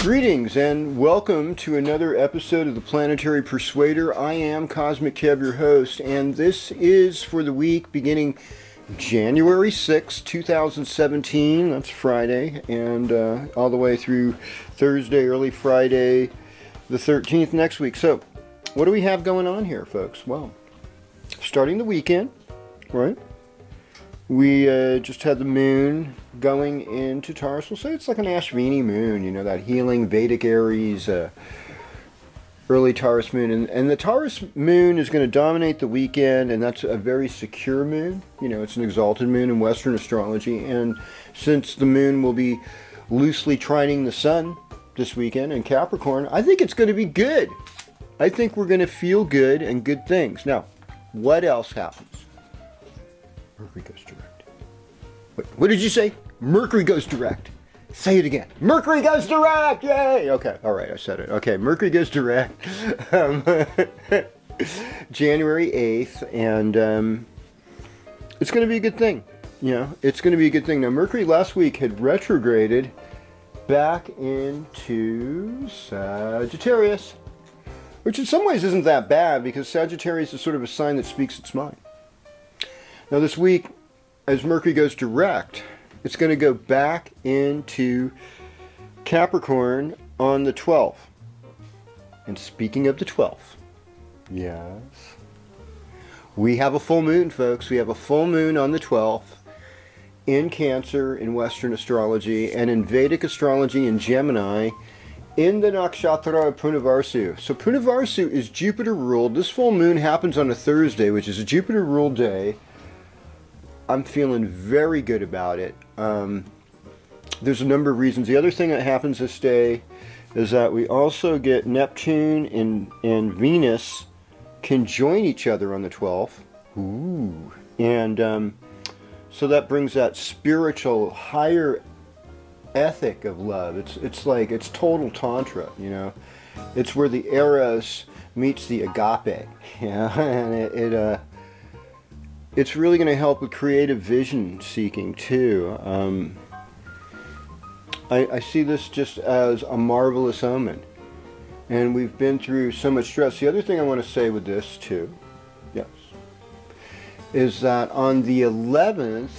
Greetings and welcome to another episode of the Planetary Persuader. I am Cosmic Kev, your host, and this is for the week beginning January 6th, 2017. That's Friday, and all the way through Thursday, early Friday, the 13th next week. So, what do we have going on here, folks? Well, starting the weekend, right? We just had the moon going into Taurus. We'll say it's like an Ashvini moon, you know, that healing Vedic Aries, early Taurus moon. And the Taurus moon is going to dominate the weekend, and that's a very secure moon. You know, it's an exalted moon in Western astrology. And since the moon will be loosely trining the sun this weekend in Capricorn, I think it's going to be good. I think we're going to feel good and good things. Now, what else happens? Mercury goes direct. What did you say? Mercury goes direct. Say it again. Mercury goes direct! Yay! Okay, all right, I said it. Okay, Mercury goes direct. January 8th, and it's going to be a good thing. You know, it's going to be a good thing. Now, Mercury last week had retrograded back into Sagittarius, which in some ways isn't that bad because Sagittarius is sort of a sign that speaks its mind. Now this week, as Mercury goes direct, it's going to go back into Capricorn on the 12th. And speaking of the 12th, yes, we have a full moon, folks. We have a full moon on the 12th in Cancer in Western astrology and in Vedic astrology in Gemini in the nakshatra of Punavarsu. So Punavarsu is Jupiter ruled. This full moon happens on a Thursday, which is a Jupiter ruled day. I'm feeling very good about it. There's a number of reasons. The other thing that happens this day is that we also get Neptune and Venus can join each other on the 12th. Ooh. And so that brings that spiritual, higher ethic of love. It's total tantra, you know. It's where the eros meets the agape, yeah, and it's really going to help with creative vision seeking too. I see this just as a marvelous omen, and we've been through so much stress. The other thing I want to say with this too, yes, is that on the 11th,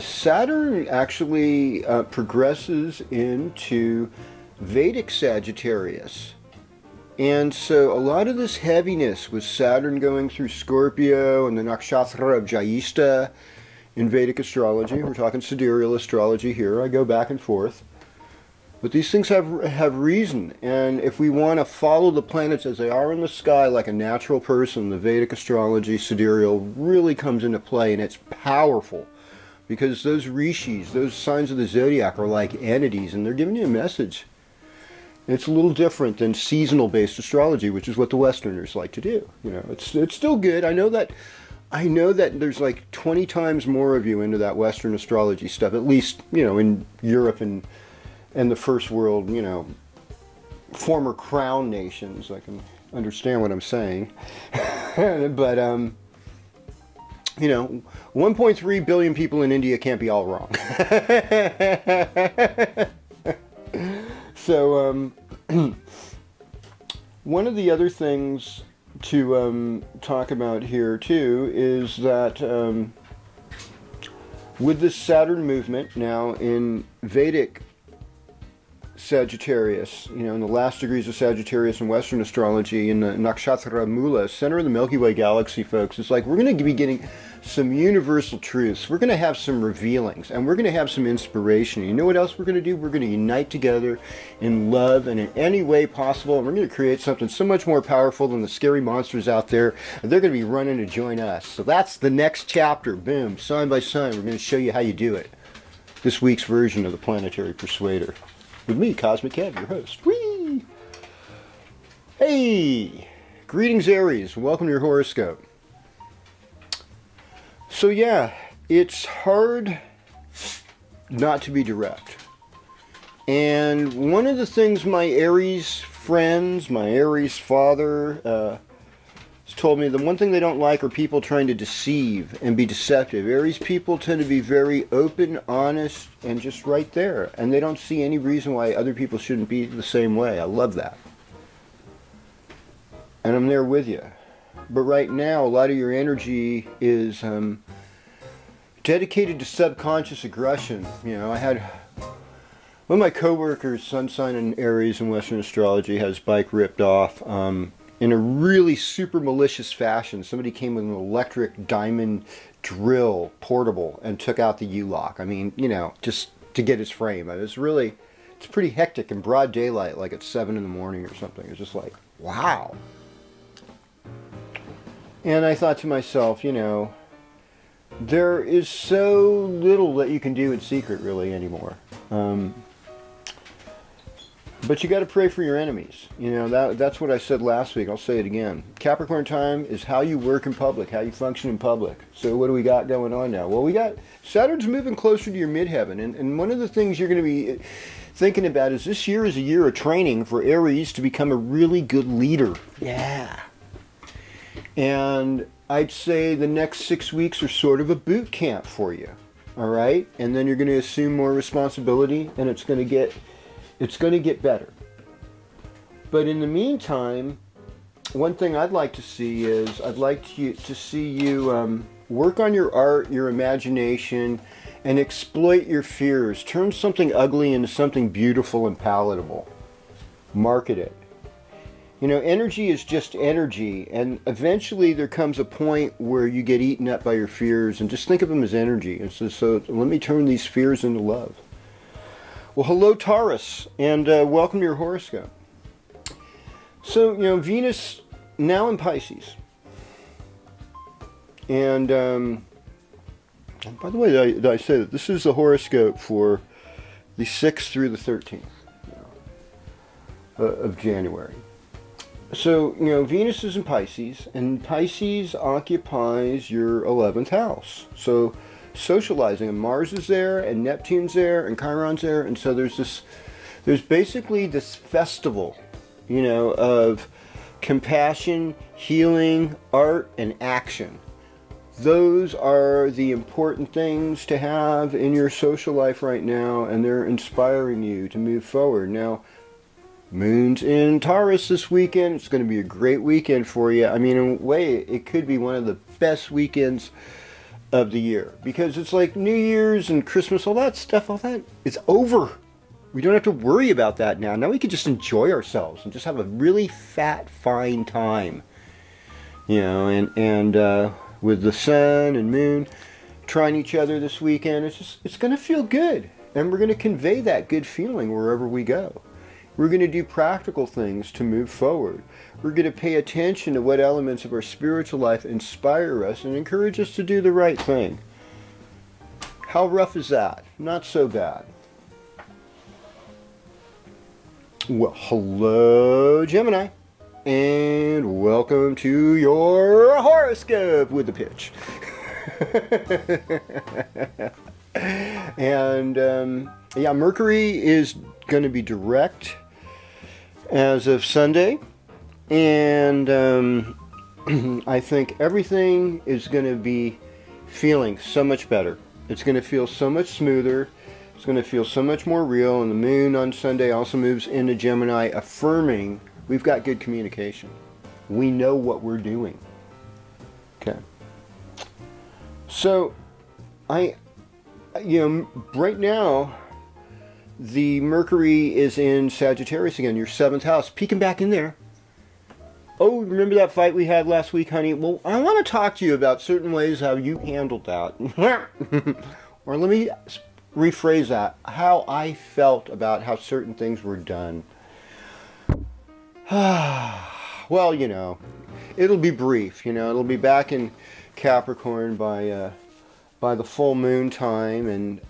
Saturn actually progresses into Vedic Sagittarius. And so a lot of this heaviness with Saturn going through Scorpio and the nakshatra of Jyeshta in Vedic astrology, we're talking sidereal astrology here, I go back and forth. But these things have reason, and if we want to follow the planets as they are in the sky like a natural person, the Vedic astrology sidereal really comes into play, and it's powerful. Because those rishis, those signs of the zodiac are like entities, and they're giving you a message. It's a little different than seasonal-based astrology, which is what the Westerners like to do. You know, it's still good. I know that there's like 20 times more of you into that Western astrology stuff, at least, you know, in Europe and the first world, you know, former crown nations. I can understand what I'm saying. But, you know, 1.3 billion people in India can't be all wrong. So, one of the other things to talk about here too is that with this Saturn movement now in Vedic Sagittarius, you know, in the last degrees of Sagittarius in Western astrology, in the nakshatra Mula, center of the Milky Way galaxy, folks, it's like we're going to be getting some universal truths. We're going to have some revealings, and we're going to have some inspiration. You know what else we're going to do? We're going to unite together in love and in any way possible, and we're going to create something so much more powerful than the scary monsters out there. They're going to be running to join us. So that's the next chapter. Boom, sign by sign, we're going to show you how you do it. This week's version of the Planetary Persuader. With me, Cosmic Kev, your host. Whee! Hey! Greetings, Aries. Welcome to your horoscope. So yeah, it's hard not to be direct. And one of the things my Aries friends, my Aries father, has told me, the one thing they don't like are people trying to deceive and be deceptive. Aries people tend to be very open, honest, and just right there. And they don't see any reason why other people shouldn't be the same way. I love that. And I'm there with you. But right now, a lot of your energy is dedicated to subconscious aggression. You know, I had one of my coworkers, sun sign in Aries in Western astrology, had his bike ripped off in a really super malicious fashion. Somebody came with an electric diamond drill, portable, and took out the U-lock. I mean, you know, just to get his frame. It's pretty hectic in broad daylight, like at 7 in the morning or something. It's just like, wow. And I thought to myself, you know, there is so little that you can do in secret really anymore. But you got to pray for your enemies. You know, that's what I said last week. I'll say it again. Capricorn time is how you work in public, how you function in public. So what do we got going on now? Well, we got Saturn's moving closer to your midheaven. And one of the things you're going to be thinking about is this year is a year of training for Aries to become a really good leader. Yeah. And I'd say the next 6 weeks are sort of a boot camp for you, all right? And then you're going to assume more responsibility, and it's going to get better. But in the meantime, one thing I'd like to see is I'd like to see you work on your art, your imagination, and exploit your fears. Turn something ugly into something beautiful and palatable. Market it. You know, energy is just energy, and eventually there comes a point where you get eaten up by your fears, and just think of them as energy. And so let me turn these fears into love. Well, hello, Taurus, and welcome to your horoscope. So, you know, Venus now in Pisces. And by the way, did I say that this is the horoscope for the 6th through the 13th of January. So, you know, Venus is in Pisces, and Pisces occupies your 11th house. So, socializing, and Mars is there, and Neptune's there, and Chiron's there, and so there's basically this festival, you know, of compassion, healing, art, and action. Those are the important things to have in your social life right now, and they're inspiring you to move forward. Now, Moon's in Taurus this weekend. It's going to be a great weekend for you. I mean, in a way, it could be one of the best weekends of the year. Because it's like New Year's and Christmas, all that stuff, all that is over. We don't have to worry about that now. Now we can just enjoy ourselves and just have a really fat, fine time. You know, and with the sun and moon trying each other this weekend, it's going to feel good. And we're going to convey that good feeling wherever we go. We're going to do practical things to move forward. We're going to pay attention to what elements of our spiritual life inspire us and encourage us to do the right thing. How rough is that? Not so bad. Well, hello, Gemini, and welcome to your horoscope with the pitch. And yeah, Mercury is going to be direct as of Sunday, and I think everything is going to be feeling so much better. It's going to feel so much smoother. It's going to feel so much more real, and the moon on Sunday also moves into Gemini, affirming we've got good communication. We know what we're doing. Okay. So, right now, the Mercury is in Sagittarius again, your 7th house, peeking back in there. Oh, remember that fight we had last week, honey? Well, I want to talk to you about certain ways how you handled that. Or let me rephrase that. How I felt about how certain things were done. Well, it'll be brief. It'll be back in Capricorn by the full moon time, and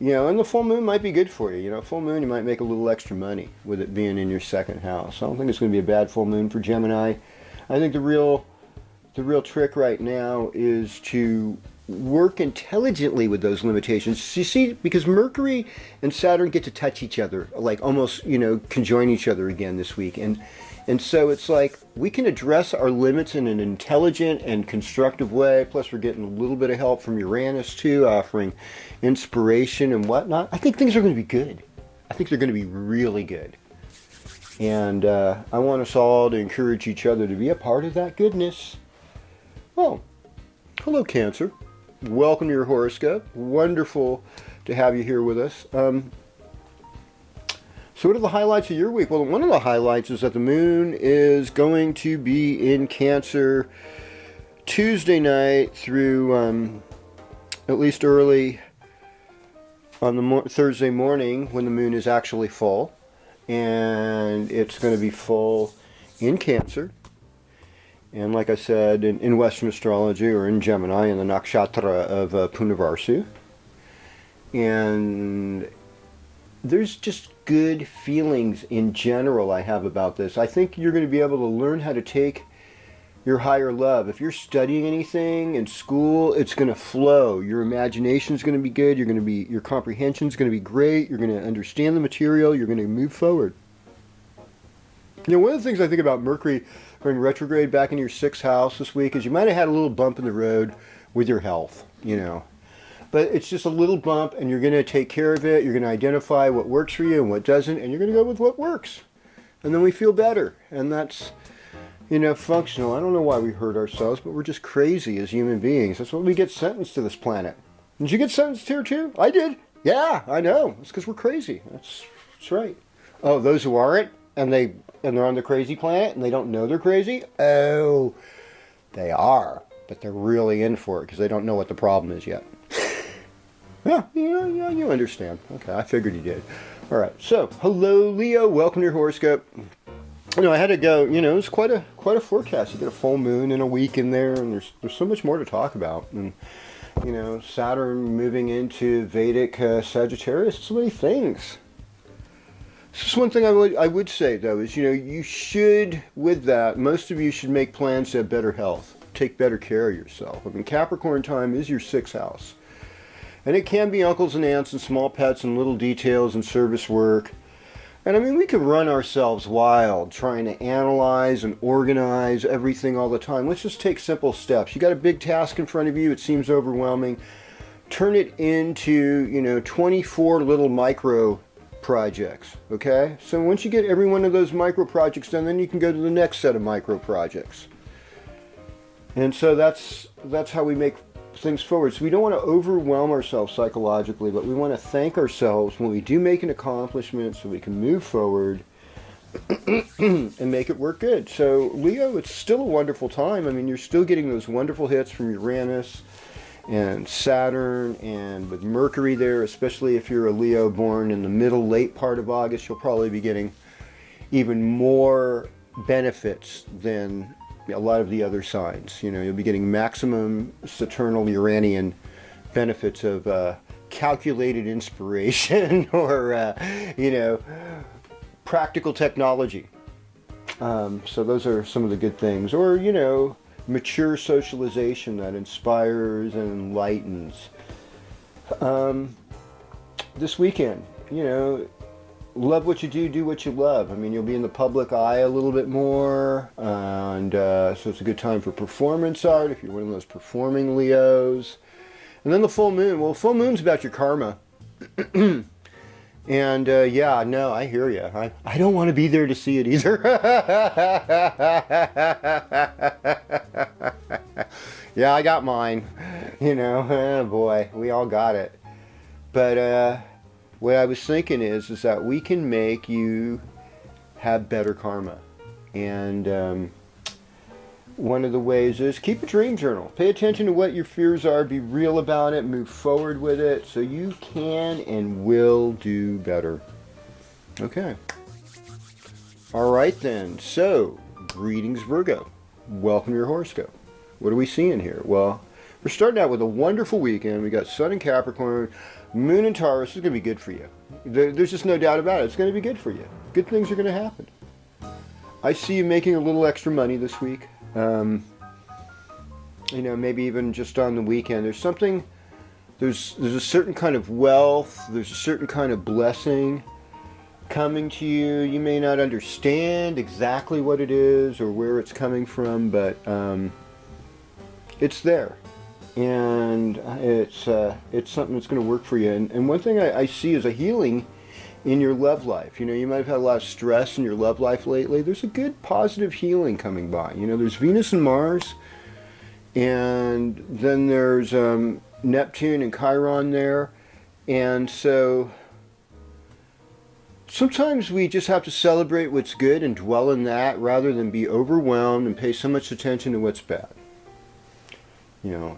and the full moon might be good for you. Full moon, you might make a little extra money with it being in your second house. I don't think it's going to be a bad full moon for Gemini. I think the real trick right now is to work intelligently with those limitations. You see, because Mercury and Saturn get to touch each other, like almost, conjoin each other again this week. And so it's like we can address our limits in an intelligent and constructive way. Plus, we're getting a little bit of help from Uranus, too, offering inspiration and whatnot. I think things are going to be good. I think they're going to be really good. And I want us all to encourage each other to be a part of that goodness. Oh, hello, Cancer. Welcome to your horoscope. Wonderful to have you here with us. So what are the highlights of your week? Well, one of the highlights is that the moon is going to be in Cancer Tuesday night through at least early on the Thursday morning when the moon is actually full. And it's going to be full in Cancer. And like I said, in Western astrology, or in Gemini, in the nakshatra of Punarvasu. And there's just good feelings in general I have about this. I think you're going to be able to learn how to take your higher love. If you're studying anything in school, it's going to flow. Your imagination's going to be good. Your comprehension's going to be great. You're going to understand the material. You're going to move forward. One of the things I think about Mercury going retrograde back in your 6th house this week is you might have had a little bump in the road with your health, But it's just a little bump, and you're going to take care of it. You're going to identify what works for you and what doesn't, and you're going to go with what works. And then we feel better, and that's, functional. I don't know why we hurt ourselves, but we're just crazy as human beings. That's what we get sentenced to this planet. Did you get sentenced here too? I did. Yeah, I know. It's because we're crazy. That's right. Oh, those who aren't, and they're on the crazy planet, and they don't know they're crazy? Oh, they are. But they're really in for it because they don't know what the problem is yet. Yeah, you understand. Okay, I figured you did. All right, so hello, Leo. Welcome to your horoscope. I had to go. It's quite a forecast. You get a full moon in a week in there, and there's so much more to talk about. And Saturn moving into Vedic Sagittarius. So many things. Just one thing I would say though is you should, with that, most of you should make plans to have better health, take better care of yourself. I mean, Capricorn time is your 6th house. And it can be uncles and aunts and small pets and little details and service work. And I mean, we could run ourselves wild trying to analyze and organize everything all the time. Let's just take simple steps. You got a big task in front of you. It seems overwhelming. Turn it into, 24 little micro projects. Okay? So once you get every one of those micro projects done, then you can go to the next set of micro projects. And so that's how we make things forward. So we don't want to overwhelm ourselves psychologically, but we want to thank ourselves when we do make an accomplishment so we can move forward and make it work good. So Leo, it's still a wonderful time. I mean, you're still getting those wonderful hits from Uranus and Saturn, and with Mercury there, especially if you're a Leo born in the late part of August, you'll probably be getting even more benefits than a lot of the other signs. You'll be getting maximum Saturnal Uranian benefits of calculated inspiration or, practical technology. So those are some of the good things. Or, mature socialization that inspires and enlightens. This weekend, love what you do what you love. I mean, you'll be in the public eye a little bit more, and so it's a good time for performance art if you're one of those performing Leos. And then the full moon. Well, full moon's about your karma. And I hear you. I don't want to be there to see it either. Yeah, I got mine. Oh boy, we all got it. But what I was thinking is that we can make you have better karma. And one of the ways is keep a dream journal. Pay attention to what your fears are. Be real about it. Move forward with it so you can and will do better. Okay. All right then. So, greetings Virgo. Welcome to your horoscope. What are we seeing here? Well, we're starting out with a wonderful weekend. We got Sun in Capricorn, Moon in Taurus. This is going to be good for you. There's just no doubt about it. It's going to be good for you. Good things are going to happen. I see you making a little extra money this week. Maybe even just on the weekend. There's a certain kind of wealth. There's a certain kind of blessing coming to you. You may not understand exactly what it is or where it's coming from, but it's there. And it's something that's going to work for you. And one thing I see is a healing in your love life. You might have had a lot of stress in your love life lately. There's a good positive healing coming by. There's Venus and Mars, and then there's Neptune and Chiron there. And so sometimes we just have to celebrate what's good and dwell in that rather than be overwhelmed and pay so much attention to what's bad.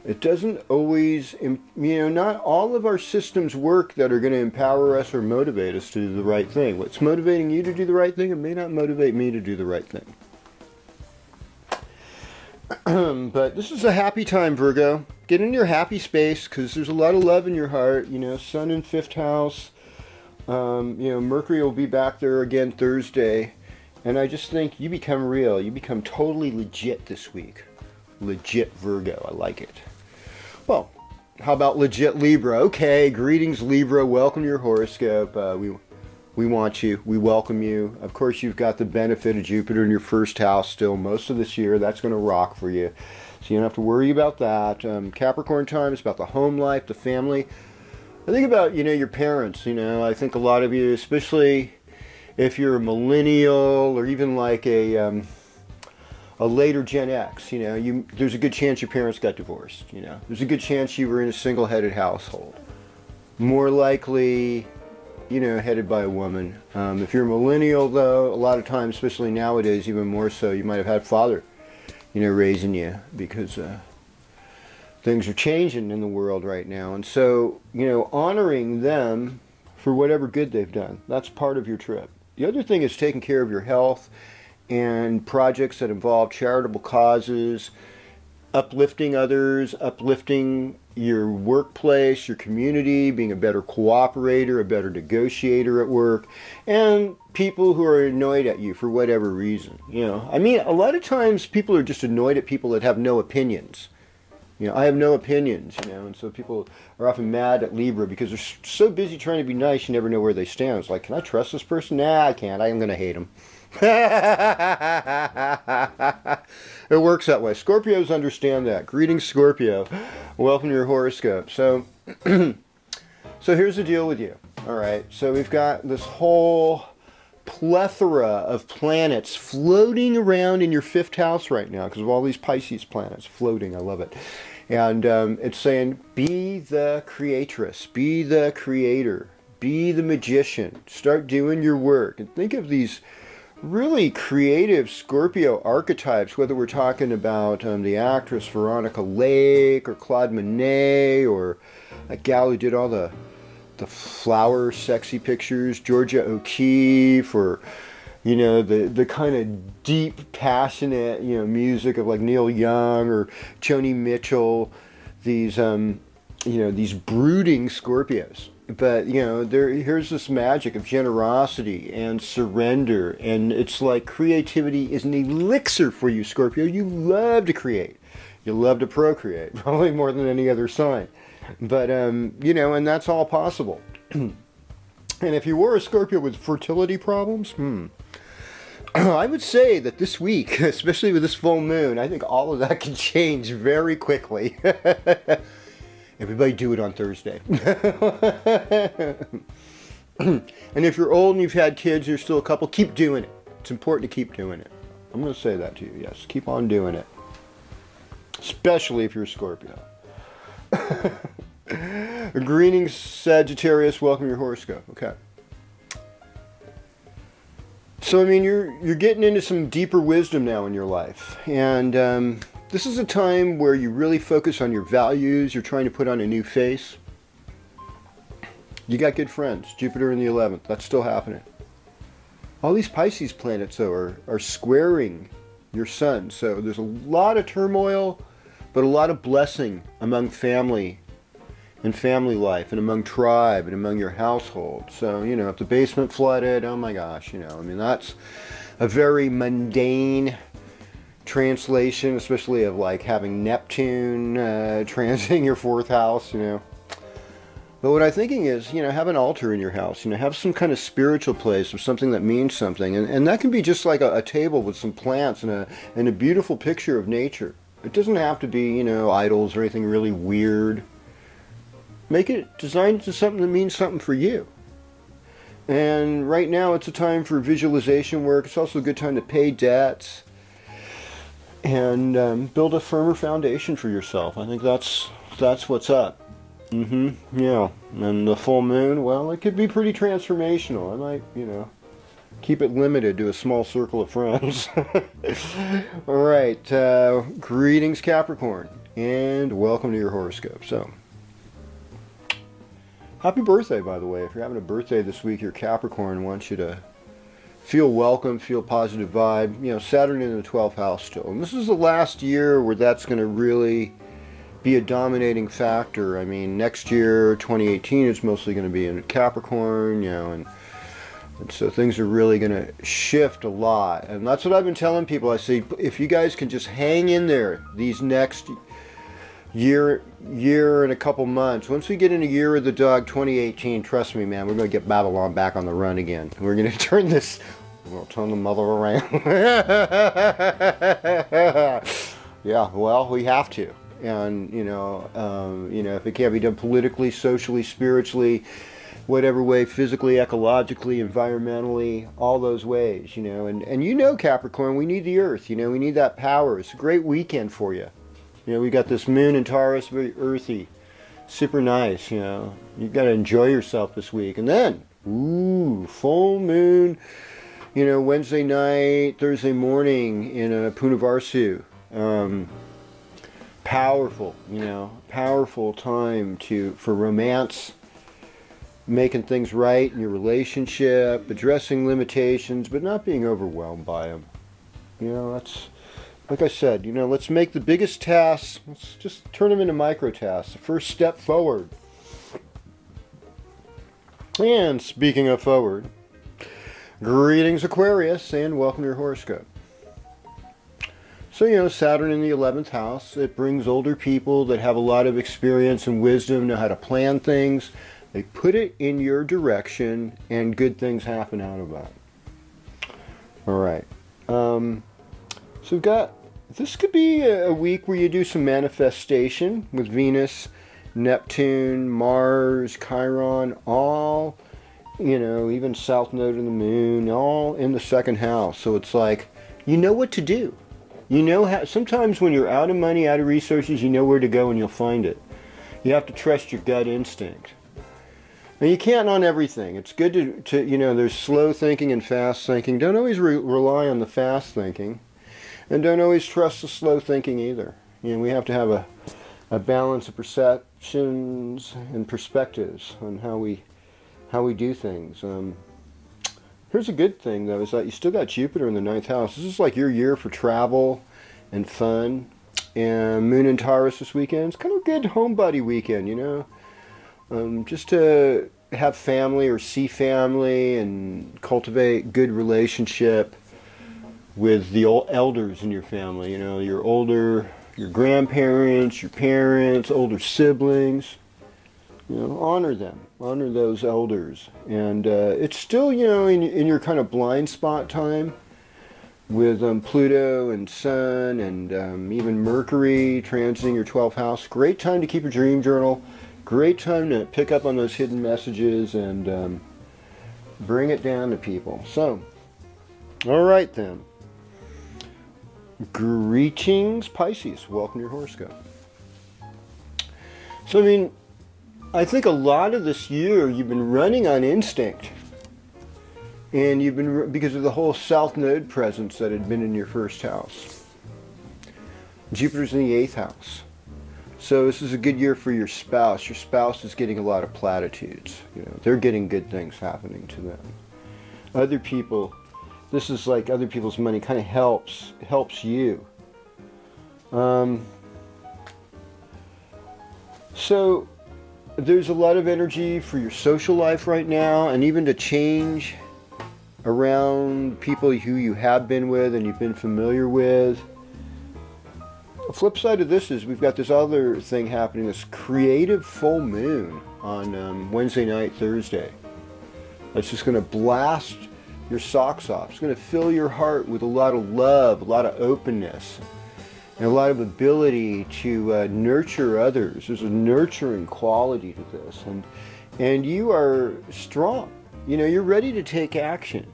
It doesn't always, not all of our systems work that are going to empower us or motivate us to do the right thing. What's motivating you to do the right thing, it may not motivate me to do the right thing. But this is a happy time, Virgo. Get in your happy space because there's a lot of love in your heart. Sun in 5th house. Mercury will be back there again Thursday. And I just think you become real. You become totally legit this week. Legit Virgo. I like it. Well, how about legit Libra? Okay, greetings Libra. Welcome to your horoscope. We want you. We welcome you. Of course, you've got the benefit of Jupiter in your 1st house still most of this year. That's going to rock for you. So you don't have to worry about that. Capricorn time is about the home life, the family. I think about, your parents. I think a lot of you, especially if you're a millennial or even like a later Gen X, there's a good chance your parents got divorced, There's a good chance you were in a single-headed household. More likely, headed by a woman. If you're a millennial, though, a lot of times, especially nowadays, even more so, you might have had father, raising you because things are changing in the world right now. And so, honoring them for whatever good they've done, that's part of your trip. The other thing is taking care of your health and projects that involve charitable causes, uplifting others, uplifting your workplace, your community, being a better cooperator, a better negotiator at work, and people who are annoyed at you for whatever reason. A lot of times people are just annoyed at people that have no opinions. I have no opinions, and so people are often mad at Libra because they're so busy trying to be nice, you never know where they stand. It's like, can I trust this person? Nah, I can't. I'm going to hate him. It works that way. Scorpios understand that. Greetings, Scorpio. Welcome to your horoscope. So here's the deal with you. All right. So we've got this whole plethora of planets floating around in your 5th house right now because of all these Pisces planets floating. I love it. And it's saying, be the creatress, be the creator, be the magician. Start doing your work. And think of these really creative Scorpio archetypes, whether we're talking about the actress Veronica Lake or Claude Monet or a gal who did all the flower sexy pictures, Georgia O'Keeffe, or the kind of deep, passionate music of like Neil Young or Joni Mitchell. These these brooding Scorpios. But here's this magic of generosity and surrender, and it's like creativity is an elixir for you, Scorpio. You love to create, you love to procreate, probably more than any other sign. But and that's all possible. And if you were a Scorpio with fertility problems, I would say that this week, especially with this full moon, I think all of that can change very quickly. Everybody do it on Thursday. And if you're old and you've had kids, you're still a couple, keep doing it. It's important to keep doing it. I'm going to say that to you, yes. Keep on doing it. Especially if you're a Scorpio. Greetings, Sagittarius. Welcome to your horoscope. Okay. So I mean, you're getting into some deeper wisdom now in your life, and this is a time where you really focus on your values. You're trying to put on a new face. You got good friends. Jupiter in the 11th. That's still happening. All these Pisces planets, though, are squaring your sun. So there's a lot of turmoil, but a lot of blessing among family and family life and among tribe and among your household. So, you know, if the basement flooded, oh my gosh, you know, I mean, that's a very mundane translation, especially of like having Neptune transiting your fourth house, you know. But what I'm thinking is, you know, have an altar in your house, you know, have some kind of spiritual place or something that means something. And that can be just like a table with some plants and a beautiful picture of nature. It doesn't have to be, you know, idols or anything really weird. Make it designed to something that means something for you. And right now it's a time for visualization work. It's also a good time to pay debts and build a firmer foundation for yourself. I think that's what's up. Yeah. And the full moon, well, it could be pretty transformational. I might, you know, keep it limited to a small circle of friends. All right. Greetings, Capricorn, and welcome to your horoscope. So, happy birthday, by the way. If you're having a birthday this week, your Capricorn wants you to feel welcome, feel positive vibe. You know, Saturn in the 12th house still. And this is the last year where that's going to really be a dominating factor. I mean, next year, 2018, it's mostly going to be in Capricorn, you know, and so things are really going to shift a lot. And that's what I've been telling people. I say, if you guys can just hang in there these next year and a couple months, once we get in a year of the dog, 2018, trust me, man, we're going to get Babylon back on the run again. We're going to turn the mother around. Yeah, well, we have to. And, you know, if it can't be done politically, socially, spiritually, whatever way, physically, ecologically, environmentally, all those ways, you know. And you know, Capricorn, we need the earth, you know, we need that power. It's a great weekend for you. You know, we got this moon in Taurus, very earthy, super nice, you know. You got to enjoy yourself this week. And then, full moon, you know, Wednesday night, Thursday morning in Punavarsu. Powerful, you know, powerful time for romance, making things right in your relationship, addressing limitations, but not being overwhelmed by them. You know, that's, like I said, you know, let's make the biggest tasks, let's just turn them into micro tasks, the first step forward. And speaking of forward, greetings, Aquarius, and welcome to your horoscope. So, you know, Saturn in the 11th house, it brings older people that have a lot of experience and wisdom, know how to plan things. They put it in your direction, and good things happen out of that. All right. So we've got, this could be a week where you do some manifestation with Venus, Neptune, Mars, Chiron, all, you know, even South Node of the Moon, all in the second house. So it's like, you know what to do. You know how, sometimes when you're out of money, out of resources, you know where to go and you'll find it. You have to trust your gut instinct. Now, you can't on everything. It's good to you know, there's slow thinking and fast thinking. Don't always rely on the fast thinking. And don't always trust the slow thinking either. You know, we have to have a balance of perceptions and perspectives on how we do things. Here's a good thing, though, is that you still got Jupiter in the 9th house. This is like your year for travel and fun. And Moon in Taurus this weekend. It's kind of a good homebody weekend, you know. Just to have family or see family and cultivate good relationship with the elders in your family. You know, your grandparents, your parents, older siblings. You know, honor them, honor those elders. And it's still, you know, in your kind of blind spot time with Pluto and Sun and even Mercury transiting your 12th house. Great time to keep a dream journal. Great time to pick up on those hidden messages and bring it down to people. So, all right then. Greetings, Pisces. Welcome to your horoscope. So, I mean, I think a lot of this year you've been running on instinct. And you've been, because of the whole South Node presence that had been in your first house. Jupiter's in the 8th house. So this is a good year for your spouse. Your spouse is getting a lot of platitudes. You know, they're getting good things happening to them. Other people, this is like other people's money kind of helps you. So there's a lot of energy for your social life right now, and even to change around people who you have been with and you've been familiar with. The flip side of this is we've got this other thing happening, this creative full moon on Wednesday night, Thursday. It's just going to blast your socks off. It's going to fill your heart with a lot of love, a lot of openness, and a lot of ability to nurture others. There's a nurturing quality to this, and you are strong. You know, you're ready to take action,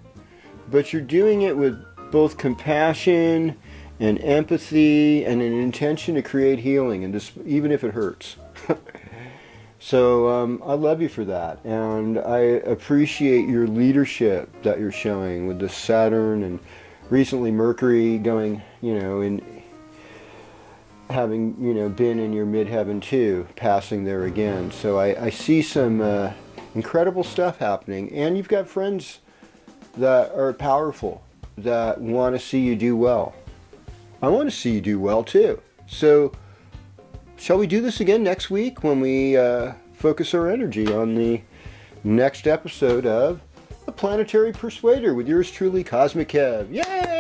but you're doing it with both compassion and empathy and an intention to create healing, and just, even if it hurts. So I love you for that, and I appreciate your leadership that you're showing with the Saturn and recently Mercury going, you know, in having, you know, been in your midheaven too, passing there again. So I see some incredible stuff happening, and you've got friends that are powerful that want to see you do well. I want to see you do well too. So shall we do this again next week when we focus our energy on the next episode of the Planetary Persuader with yours truly, Cosmic Kev. Yay!